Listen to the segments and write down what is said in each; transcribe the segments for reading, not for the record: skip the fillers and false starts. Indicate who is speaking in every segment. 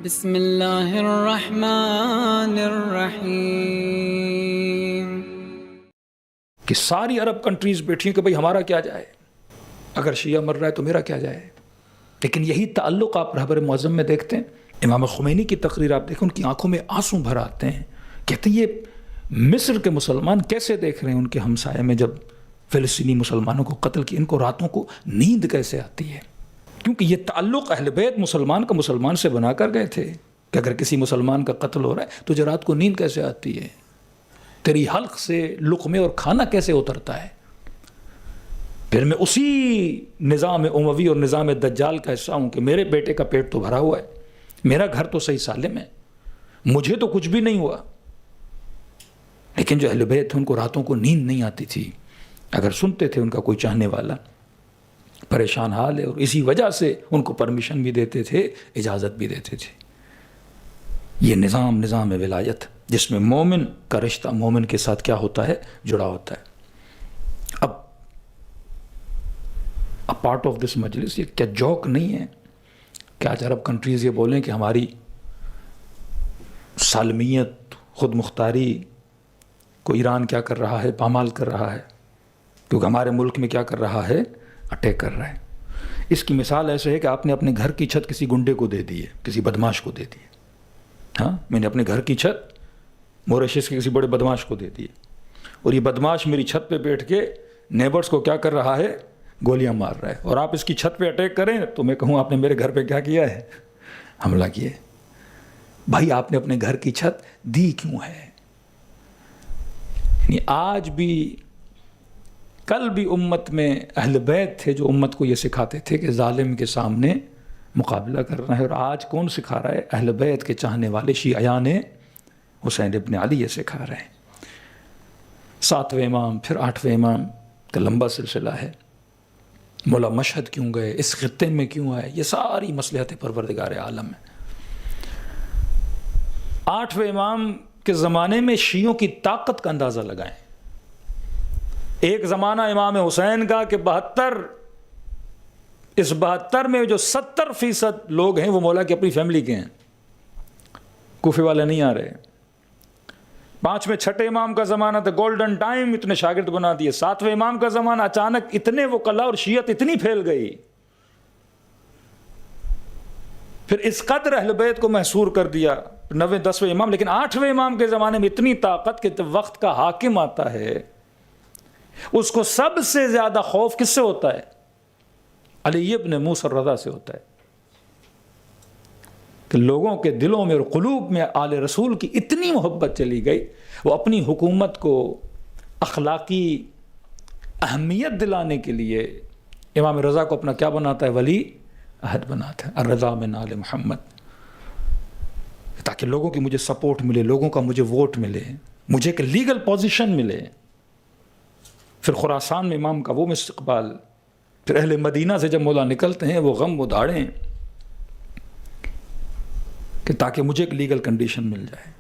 Speaker 1: بسم اللہ الرحمن الرحیم
Speaker 2: کہ ساری عرب کنٹریز بیٹھی ہیں کہ بھئی ہمارا کیا جائے، اگر شیعہ مر رہا ہے تو میرا کیا جائے۔ لیکن یہی تعلق آپ رہبر معظم میں دیکھتے ہیں۔ امام خمینی کی تقریر آپ دیکھیں، ان کی آنکھوں میں آنسو بھر آتے ہیں، کہتے ہیں یہ مصر کے مسلمان کیسے دیکھ رہے ہیں ان کے ہمسائے میں جب فلسطینی مسلمانوں کو قتل کیا، ان کو راتوں کو نیند کیسے آتی ہے، کیونکہ یہ تعلق اہل بیت مسلمان کا مسلمان سے بنا کر گئے تھے کہ اگر کسی مسلمان کا قتل ہو رہا ہے تو رات کو نیند کیسے آتی ہے، تیری حلق سے لقمے اور کھانا کیسے اترتا ہے۔ پھر میں اسی نظام اموی اور نظام دجال کا حصہ ہوں کہ میرے بیٹے کا پیٹ تو بھرا ہوا ہے، میرا گھر تو صحیح سالم ہے، مجھے تو کچھ بھی نہیں ہوا، لیکن جو اہل بیت تھے ان کو راتوں کو نیند نہیں آتی تھی۔ اگر سنتے تھے ان کا کوئی چاہنے والا پریشان حال ہے، اور اسی وجہ سے ان کو پرمیشن بھی دیتے تھے، اجازت بھی دیتے تھے۔ یہ نظام ولایت جس میں مومن کا رشتہ مومن کے ساتھ کیا ہوتا ہے، جڑا ہوتا ہے۔ اب پارٹ آف دس مجلس، یہ کیا جوک نہیں ہے کہ آج عرب کنٹریز یہ بولیں کہ ہماری سالمیت، خود مختاری کو ایران کیا کر رہا ہے، پامال کر رہا ہے، کیونکہ ہمارے ملک میں کیا کر رہا ہے، اٹیک کر رہا ہے۔ اس کی مثال ایسے ہے کہ آپ نے اپنے گھر کی چھت کسی گنڈے کو دے دی ہے، کسی بدماش کو دے دی ہے۔ ہاں، میں نے اپنے گھر کی چھت موریشس کے کسی بڑے بدماش کو دے دی ہے، اور یہ بدماش میری چھت پہ بیٹھ کے نیبرز کو کیا کر رہا ہے، گولیاں مار رہا ہے، اور آپ اس کی چھت پہ اٹیک کریں تو میں کہوں آپ نے میرے گھر پہ کیا کیا ہے، حملہ کیا ہے۔ بھائی آپ نے اپنے گھر کی چھت دی کیوں ہے؟ یعنی آج بھی، کل بھی امت میں اہل بیت تھے جو امت کو یہ سکھاتے تھے کہ ظالم کے سامنے مقابلہ کرنا ہے، اور آج کون سکھا رہا ہے؟ اہل بیت کے چاہنے والے شیعیان حسین ابن علی یہ سکھا رہے ہیں۔ 7ویں امام، پھر 8ویں امام کا لمبا سلسلہ ہے۔ مولا مشہد کیوں گئے، اس خطے میں کیوں آئے، یہ ساری مصلحت پروردگار عالم ہے۔ 8ویں امام کے زمانے میں شیعوں کی طاقت کا اندازہ لگائیں۔ ایک زمانہ امام حسین کا کہ 72 میں جو 70% لوگ ہیں وہ مولا کی اپنی فیملی کے ہیں، کوفے والے نہیں آ رہے۔ 5ویں 6 امام کا زمانہ تھا، گولڈن ٹائم، اتنے شاگرد بنا دیے۔ 7ویں امام کا زمانہ اچانک اتنے وہ قلعہ اور شیعت اتنی پھیل گئی، پھر اس قدر اہل بیت کو محصور کر دیا 9ویں 10ویں امام۔ لیکن 8ویں امام کے زمانے میں اتنی طاقت کہ وقت کا حاکم آتا ہے، اس کو سب سے زیادہ خوف کس سے ہوتا ہے؟ علی ابن موسیٰ الرضا سے ہوتا ہے، کہ لوگوں کے دلوں میں اور قلوب میں آل رسول کی اتنی محبت چلی گئی، وہ اپنی حکومت کو اخلاقی اہمیت دلانے کے لیے امام رضا کو اپنا کیا بناتا ہے؟ ولی عہد بناتا ہے، الرضا من آل محمد، تاکہ لوگوں کی مجھے سپورٹ ملے، لوگوں کا مجھے ووٹ ملے، مجھے ایک لیگل پوزیشن ملے۔ پھر خراسان میں امام کا وہ استقبال، پھر اہل مدینہ سے جب مولا نکلتے ہیں وہ غم و داڑیں کہ تاکہ مجھے ایک لیگل کنڈیشن مل جائے۔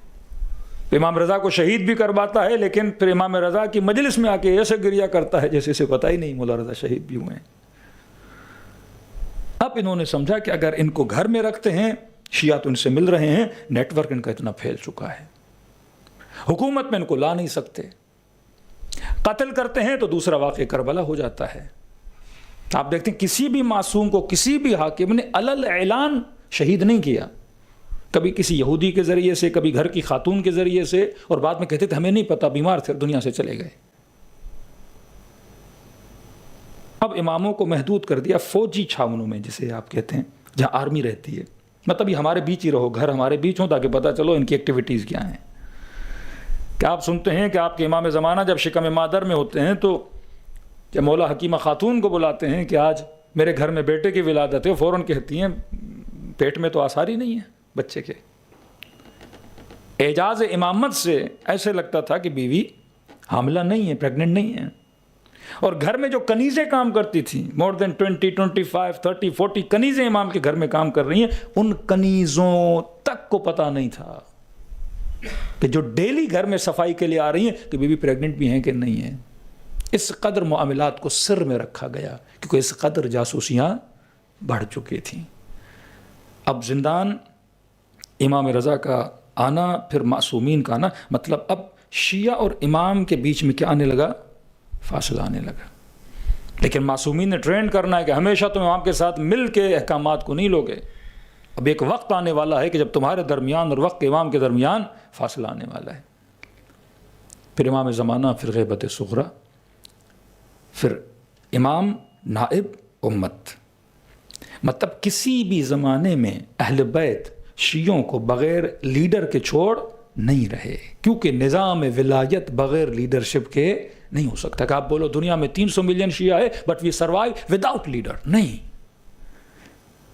Speaker 2: امام رضا کو شہید بھی کرواتا ہے، لیکن پھر امام رضا کی مجلس میں آ کے ایسے گریہ کرتا ہے جیسے اسے پتہ ہی نہیں مولا رضا شہید بھی ہوئے ہیں۔ اب انہوں نے سمجھا کہ اگر ان کو گھر میں رکھتے ہیں، شیعہ تو ان سے مل رہے ہیں، نیٹ ورک ان کا اتنا پھیل چکا ہے، حکومت میں ان کو لا نہیں سکتے، قتل کرتے ہیں تو دوسرا واقعہ کربلا ہو جاتا ہے۔ آپ دیکھتے ہیں کسی بھی معصوم کو کسی بھی حاکم نے علل اعلان شہید نہیں کیا، کبھی کسی یہودی کے ذریعے سے، کبھی گھر کی خاتون کے ذریعے سے، اور بعد میں کہتے تھے ہمیں نہیں پتہ، بیمار تھے، دنیا سے چلے گئے۔ اب اماموں کو محدود کر دیا فوجی چھاونوں میں، جسے آپ کہتے ہیں جہاں آرمی رہتی ہے، مطلب یہ ہمارے بیچ ہی رہو، گھر ہمارے بیچ ہوں تاکہ پتہ چلو ان کی ایکٹیویٹیز کیا ہیں۔ کہ آپ سنتے ہیں کہ آپ کے امام زمانہ جب شکم مادر میں ہوتے ہیں تو جب مولا حکیمہ خاتون کو بلاتے ہیں کہ آج میرے گھر میں بیٹے کی ولادت ہے، فوراً کہتی ہیں پیٹ میں تو آثار ہی نہیں ہے بچے کے۔ اعجاز امامت سے ایسے لگتا تھا کہ بیوی حاملہ نہیں ہے، پریگننٹ نہیں ہے، اور گھر میں جو کنیزیں کام کرتی تھیں، مور دین 20 25 30 40 کنیزیں امام کے گھر میں کام کر رہی ہیں، ان کنیزوں تک کو پتہ نہیں تھا کہ جو ڈیلی گھر میں صفائی کے لیے آ رہی ہیں کہ بیوی پریگننٹ بھی ہیں کہ نہیں ہیں۔ اس قدر معاملات کو سر میں رکھا گیا، کیونکہ اس قدر جاسوسیاں بڑھ چکی تھیں۔ اب زندان امام رضا کا آنا، پھر معصومین کا آنا، مطلب اب شیعہ اور امام کے بیچ میں کیا آنے لگا؟ فاصلہ آنے لگا۔ لیکن معصومین نے ٹرین کرنا ہے کہ ہمیشہ تم امام کے ساتھ مل کے احکامات کو نہیں لوگے، اب ایک وقت آنے والا ہے کہ جب تمہارے درمیان اور وقت امام کے درمیان فاصلہ آنے والا ہے۔ پھر امام زمانہ، پھر غیبت صغریٰ، پھر امام نائب امت۔ مطلب کسی بھی زمانے میں اہل بیت شیعوں کو بغیر لیڈر کے چھوڑ نہیں رہے، کیونکہ نظام ولایت بغیر لیڈرشپ کے نہیں ہو سکتا۔ کہ آپ بولو دنیا میں 300 ملین شیعہ ہے but we survive without leader, نہیں۔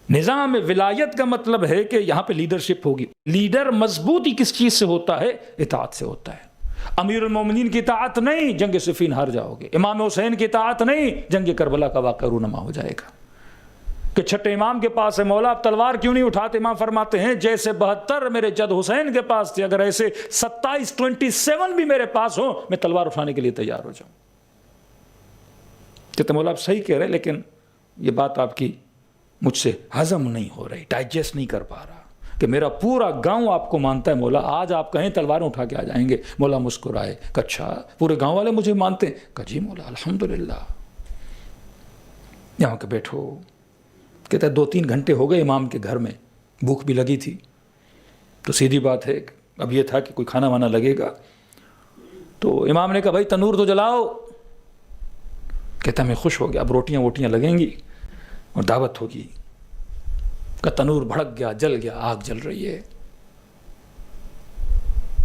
Speaker 2: نظام ولایت کا مطلب ہے کہ یہاں پہ لیڈرشپ ہوگی۔ لیڈر مضبوطی کس چیز سے ہوتا ہے؟ اطاعت سے ہوتا ہے۔ امیر المومنین کی اطاعت نہیں، جنگ صفین ہار جاؤ گے۔ امام حسین کی اطاعت نہیں، جنگ کربلا کا واقعہ رونما ہو جائے گا۔ کہ چھٹے امام کے پاس ہے، مولا آپ تلوار کیوں نہیں اٹھاتے؟ امام فرماتے ہیں جیسے 72 میرے جد حسین کے پاس تھے، اگر ایسے 27 بھی میرے پاس ہوں میں تلوار اٹھانے کے لیے تیار ہو جاؤں۔ کہتے مولا آپ صحیح کہہ رہے لیکن یہ بات آپ کی مجھ سے ہضم نہیں ہو رہی، ڈائجسٹ نہیں کر پا رہا کہ میرا پورا گاؤں آپ کو مانتا ہے مولا، آج آپ کہیں تلواریں اٹھا کے آ جائیں گے۔ مولا مسکرائے کہ اچھا پورے گاؤں والے مجھے مانتے ہیں؟ کہ جی مولا الحمدللہ۔ یہاں کے بیٹھو۔ کہتا ہے 2-3 گھنٹے ہو گئے امام کے گھر میں، بھوک بھی لگی تھی، تو سیدھی بات ہے اب یہ تھا کہ کوئی کھانا وانا لگے گا، تو امام نے کہا بھائی تنور تو جلاؤ۔ کہتا میں خوش ہو گیا، اب روٹیاں ووٹیاں لگیں گی اور دعوت ہوگی۔ کہ تنور بھڑک گیا، جل گیا، آگ جل رہی ہے۔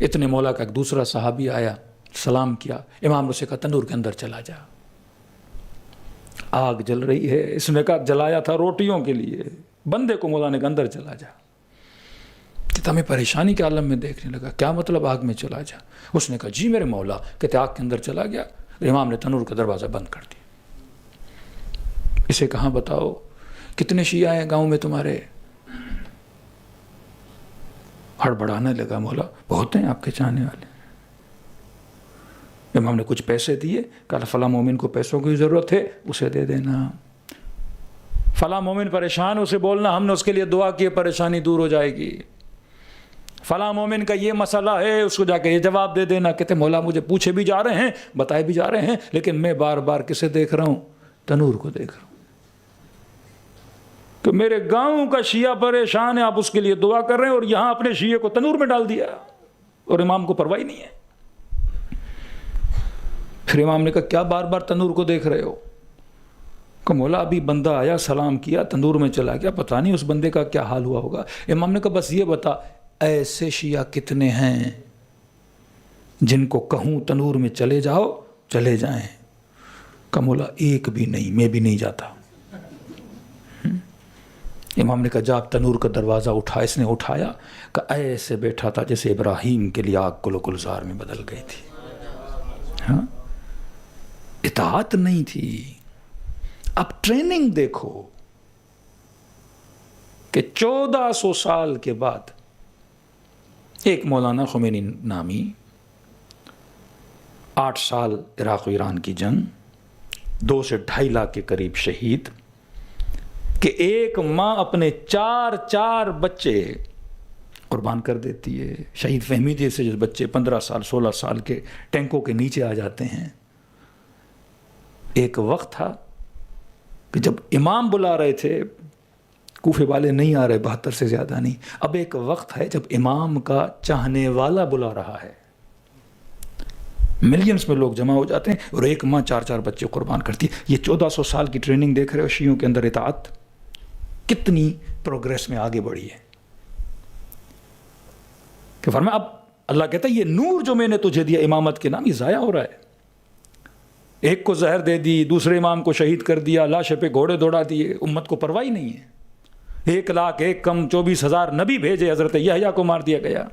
Speaker 2: اتنے مولا کا ایک دوسرا صحابی آیا، سلام کیا، امام نے اسے کہا تنور کے اندر چلا جا، آگ جل رہی ہے۔ اس نے کہا جلایا تھا روٹیوں کے لیے، بندے کو مولا نے کہا اندر چلا جا۔ کہتا میں پریشانی کے عالم میں دیکھنے لگا، کیا مطلب آگ میں چلا جا؟ اس نے کہا جی میرے مولا۔ کہتے آگ کے اندر چلا گیا، امام نے تنور کا دروازہ بند کر دیا۔ اسے کہاں بتاؤ کتنے شیعہ ہیں گاؤں میں تمہارے؟ ہڑبڑانے لگا، مولا بہت ہیں آپ کے چاہنے والے۔ امام نے کچھ پیسے دیے، کہا فلاں مومن کو پیسوں کی ضرورت ہے، اسے دے دینا۔ فلاں مومن پریشان، اسے بولنا ہم نے اس کے لیے دعا کی، پریشانی دور ہو جائے گی۔ فلاں مومن کا یہ مسئلہ ہے، اس کو جا کے یہ جواب دے دینا۔ کہتے مولا مجھے پوچھے بھی جا رہے ہیں، بتائے بھی جا رہے ہیں، لیکن میں بار بار کسے دیکھ رہا ہوں؟ تنور کو دیکھ رہا ہوں کہ میرے گاؤں کا شیعہ پریشان ہے، آپ اس کے لیے دعا کر رہے ہیں، اور یہاں اپنے شیعہ کو تنور میں ڈال دیا اور امام کو پرواہ نہیں ہے۔ پھر امام نے کہا کیا بار بار تنور کو دیکھ رہے ہو؟ کہ مولا ابھی بندہ آیا، سلام کیا، تنور میں چلا گیا، پتہ نہیں اس بندے کا کیا حال ہوا ہوگا۔ امام نے کہا بس یہ بتا ایسے شیعہ کتنے ہیں جن کو کہوں تنور میں چلے جاؤ چلے جائیں؟ کہ مولا ایک بھی نہیں، میں بھی نہیں جاتا۔ امام نے کہا جا تنور کا دروازہ اٹھا۔ اس نے اٹھایا کہ ایسے بیٹھا تھا جیسے ابراہیم کے لیے آگ گل و گلزار میں بدل گئی تھی۔ ہاں اطاعت نہیں تھی۔ اب ٹریننگ دیکھو کہ 1400 سال کے بعد ایک مولانا خمینی نامی، 8 سال عراق و ایران کی جنگ، 2 سے 2.5 لاکھ کے قریب شہید، کہ ایک ماں اپنے 4 بچے قربان کر دیتی ہے۔ شہید فہمی جیسے جو بچے 15 سال 16 سال کے ٹینکوں کے نیچے آ جاتے ہیں۔ ایک وقت تھا کہ جب امام بلا رہے تھے، کوفے والے نہیں آ رہے، 72 سے زیادہ نہیں۔ اب ایک وقت ہے جب امام کا چاہنے والا بلا رہا ہے، ملینز میں لوگ جمع ہو جاتے ہیں، اور ایک ماں 4 بچے قربان کرتی ہے۔ یہ 1400 سال کی ٹریننگ دیکھ رہے ہو شیعوں کے اندر اطاعت کتنی پروگریس میں آگے بڑھی ہے۔ کہ فرمایا اب اللہ کہتا ہے یہ نور جو میں نے تجھے دیا امامت کے نام، یہ ضائع ہو رہا ہے۔ ایک کو زہر دے دی، دوسرے امام کو شہید کر دیا، لاشے پہ گھوڑے دوڑا دیے، امت کو پرواہ نہیں ہے۔ 1 لاکھ 1 کم 24,000 نبی بھیجے، حضرت یحییٰ کو مار دیا گیا۔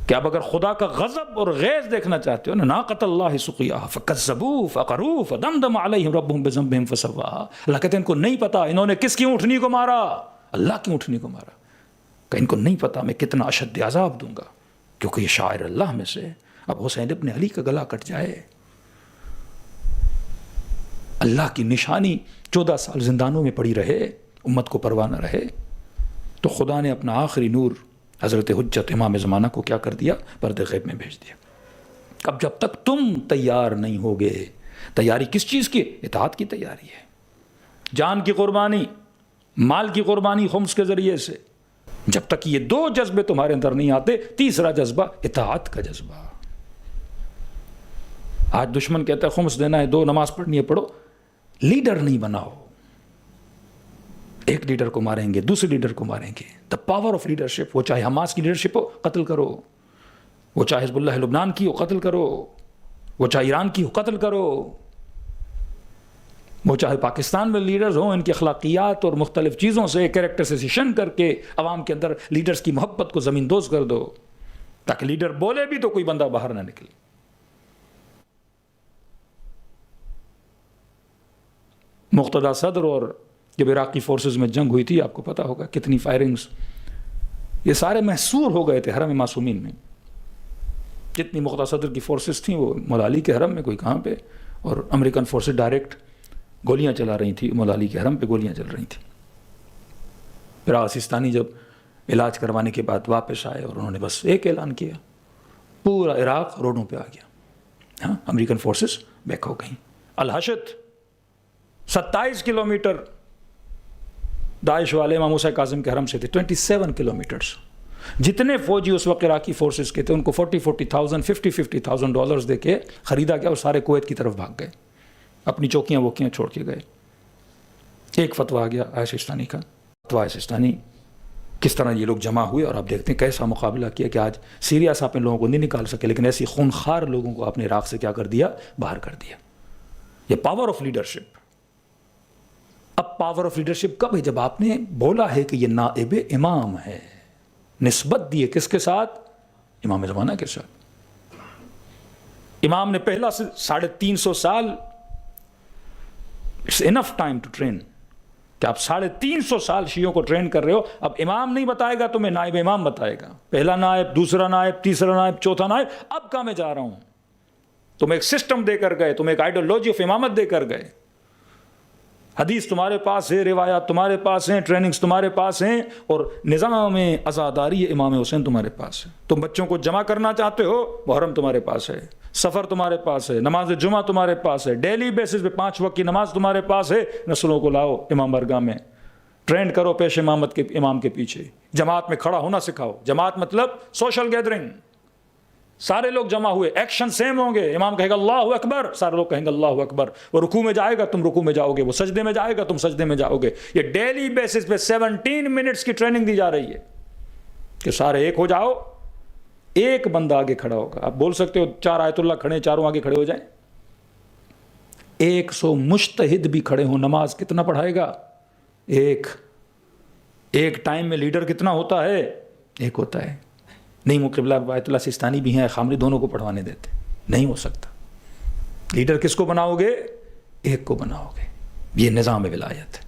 Speaker 2: کہ اب اگر خدا کا غضب اور غیظ دیکھنا چاہتے ہو نا، ناقۃ اللہ سقیاھا فکذبوہ فعقروہ فدمدم علیہم ربہم بذنبہم فسواھا۔ اللہ کہتے ہیں ان کو نہیں پتا انہوں نے کس کی اونٹنی کو مارا، اللہ کی اونٹنی کو مارا۔ کہ ان کو نہیں پتا میں کتنا اشد عذاب دوں گا، کیونکہ یہ شاعر اللہ میں سے۔ اب حسین ابن علی کا گلا کٹ جائے، اللہ کی نشانی 14 سال زندانوں میں پڑی رہے، امت کو پرواہ نہ رہے۔ تو خدا نے اپنا آخری نور حضرت حجت امام زمانہ کو کیا کر دیا؟ پردے غیب میں بھیج دیا. اب جب تک تم تیار نہیں ہوگے، تیاری کس چیز کی؟ اطاعت کی تیاری ہے. جان کی قربانی، مال کی قربانی خمس کے ذریعے سے. جب تک یہ دو جذبے تمہارے اندر نہیں آتے، تیسرا جذبہ اطاعت کا جذبہ. آج دشمن کہتا ہے خمس دینا ہے، 2 نماز پڑھنی ہے، پڑھو. لیڈر نہیں بناؤ. ایک لیڈر کو ماریں گے، دوسرے لیڈر کو ماریں گے. دا پاور آف لیڈرشپ، وہ چاہے حماس کی لیڈرشپ ہو، قتل کرو. وہ چاہے حزب اللہ لبنان کی ہو، قتل کرو. وہ چاہے ایران کی ہو، قتل کرو. وہ چاہے پاکستان میں لیڈرز ہوں، ان کی اخلاقیات اور مختلف چیزوں سے کریکٹرائزیشن کر کے عوام کے اندر لیڈرز کی محبت کو زمین دوز کر دو، تاکہ لیڈر بولے بھی تو کوئی بندہ باہر نہ نکلے. مقتدیٰ صدر اور جب عراقی فورسز میں جنگ ہوئی تھی، آپ کو پتہ ہوگا کتنی فائرنگز، یہ سارے محصور ہو گئے تھے حرم معصومین میں. جتنی مقتدیٰ صدر کی فورسز تھیں وہ مولا علی کے حرم میں کوئی کہاں پہ، اور امریکن فورسز ڈائریکٹ گولیاں چلا رہی تھیں، مولا علی کے حرم پہ گولیاں چل رہی تھیں. فراغ سیستانی جب علاج کروانے کے بعد واپس آئے اور انہوں نے بس ایک اعلان کیا، پورا عراق روڈوں پہ آ گیا. ہاں، امریکن فورسز بیک ہو گئیں. الحشد 27 کلومیٹر داعش والے امام موسیٰ کاظم کے حرم سے تھے. 27 کلومیٹرز. جتنے فوجی اس وقت عراقی فورسز کے تھے ان کو $40,000 $50,000 دے کے خریدا گیا اور سارے کویت کی طرف بھاگ گئے، اپنی چوکیاں ووکیاں چھوڑ کے گئے. ایک فتویٰ آ گیا آئے سستانی کا. فتویٰ آئے سستانی کس طرح یہ لوگ جمع ہوئے، اور آپ دیکھتے ہیں کیسا مقابلہ کیا کہ آج سیریا سے آپ ان لوگوں کو نہیں نکال سکے، لیکن ایسی خونخوار لوگوں کو آپ نے عراق سے کیا کر دیا؟ باہر کر دیا. یہ پاور آف لیڈرشپ. اب پاور آف لیڈرشپ کب ہے؟ جب آپ نے بولا ہے کہ یہ نائب امام ہے، نسبت دی ہے کس کے ساتھ؟ امام زمانہ کے ساتھ. امام نے پہلا سے 350 سال، it's enough time to train, کہ آپ 350 سال شیعوں کو ٹرین کر رہے ہو. اب امام نہیں بتائے گا تمہیں، نائب امام بتائے گا. پہلا نائب، دوسرا نائب، تیسرا نائب، چوتھا نائب. اب کہاں میں جا رہا ہوں؟ تم ایک سسٹم دے کر گئے، تم ایک آئیڈیالوجی آف امامت دے کر گئے. حدیث تمہارے پاس ہے، روایات تمہارے پاس ہیں، ٹریننگز تمہارے پاس ہیں، اور نظام عزاداری امام حسین تمہارے پاس ہے. تم بچوں کو جمع کرنا چاہتے ہو، محرم تمہارے پاس ہے، سفر تمہارے پاس ہے، نماز جمعہ تمہارے پاس ہے، ڈیلی بیسس پہ 5 وقت کی نماز تمہارے پاس ہے. نسلوں کو لاؤ امام برگاہ میں، ٹرینڈ کرو پیش امامت کے امام کے پیچھے. جماعت میں کھڑا ہونا سکھاؤ. جماعت مطلب سوشل گیدرنگ، سارے لوگ جمع ہوئے، ایکشن سیم ہوں گے. امام کہے گا اللہ اکبر، سارے لوگ کہیں گے اللہ اکبر. وہ رکوع میں جائے گا، تم رکوع میں جاؤ گے. وہ سجدے میں جائے گا، تم سجدے میں جاؤ گے. یہ ڈیلی بیسس پہ 17 منٹس کی ٹریننگ دی جا رہی ہے کہ سارے ایک ہو جاؤ. ایک بندہ آگے کھڑا ہوگا. آپ بول سکتے ہو 4 آیت اللہ کھڑے، چاروں آگے کھڑے ہو جائیں. 100 مجتہد بھی کھڑے ہوں، نماز کتنا پڑھائے گا؟ ایک ٹائم میں لیڈر کتنا ہوتا ہے؟ ایک ہوتا ہے. نہیں، مقبلہ آیت اللہ سستانی بھی ہیں، خامری، دونوں کو پڑھوانے دیتے. نہیں ہو سکتا. لیڈر کس کو بناؤ گے؟ ایک کو بناؤ گے. یہ نظام ولایت ہے.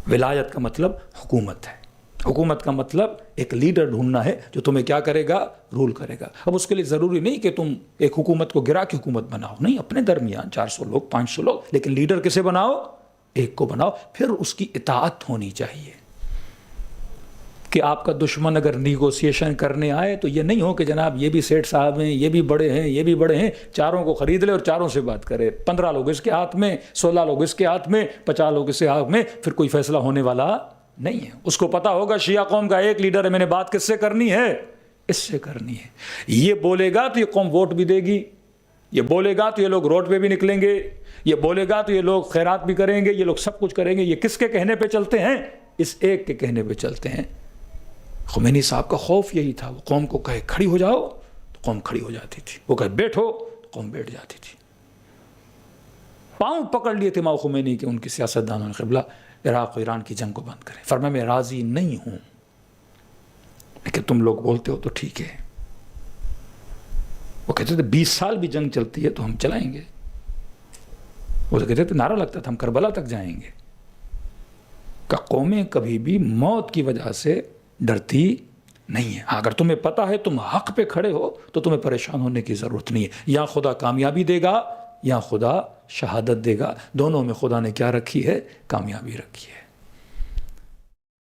Speaker 2: ولایت کا مطلب حکومت ہے. حکومت کا مطلب ایک لیڈر ڈھونڈنا ہے جو تمہیں کیا کرے گا؟ رول کرے گا. اب اس کے لیے ضروری نہیں کہ تم ایک حکومت کو گرا کے حکومت بناؤ. نہیں، اپنے درمیان 400 لوگ، 500 لوگ، لیکن لیڈر کسے بناؤ؟ ایک کو بناؤ. پھر اس کی اطاعت ہونی چاہیے کہ آپ کا دشمن اگر نیگوسیشن کرنے آئے تو یہ نہیں ہو کہ جناب یہ بھی سیٹھ صاحب ہیں، یہ بھی بڑے ہیں، یہ بھی بڑے ہیں، چاروں کو خرید لے اور چاروں سے بات کرے. 15 لوگ اس کے ہاتھ میں، 16 لوگ اس کے ہاتھ میں، 50 لوگ اس کے ہاتھ میں، پھر کوئی فیصلہ ہونے والا نہیں ہے. اس کو پتا ہوگا شیعہ قوم کا ایک لیڈر ہے، میں نے بات کس سے کرنی ہے؟ اس سے کرنی ہے. یہ بولے گا تو یہ قوم ووٹ بھی دے گی، یہ بولے گا تو یہ لوگ روڈ پہ بھی نکلیں گے، یہ بولے گا تو یہ لوگ خیرات بھی کریں گے، یہ لوگ سب کچھ کریں گے. یہ کس کے کہنے پہ چلتے ہیں؟ اس ایک کے کہنے پہ چلتے ہیں. خمینی صاحب کا خوف یہی تھا. وہ قوم کو کہے کھڑی ہو جاؤ تو قوم کھڑی ہو جاتی تھی، وہ کہے بیٹھو تو قوم بیٹھ جاتی تھی. پاؤں پکڑ لیے تھے امام خمینی کے ان کی سیاستدانوں نے، قبلہ عراق و ایران کی جنگ کو بند کریں. فرمایا میں راضی نہیں ہوں، لیکن تم لوگ بولتے ہو تو ٹھیک ہے. وہ کہتے تھے 20 سال بھی جنگ چلتی ہے تو ہم چلائیں گے. وہ کہتے تھے، نعرہ لگتا تھا ہم کربلا تک جائیں گے. کہ قومیں کبھی بھی موت کی وجہ سے ڈرتی نہیں ہے. اگر تمہیں پتہ ہے تم حق پہ کھڑے ہو تو تمہیں پریشان ہونے کی ضرورت نہیں ہے. یا خدا کامیابی دے گا یا خدا شہادت دے گا. دونوں میں خدا نے کیا رکھی ہے؟ کامیابی رکھی ہے.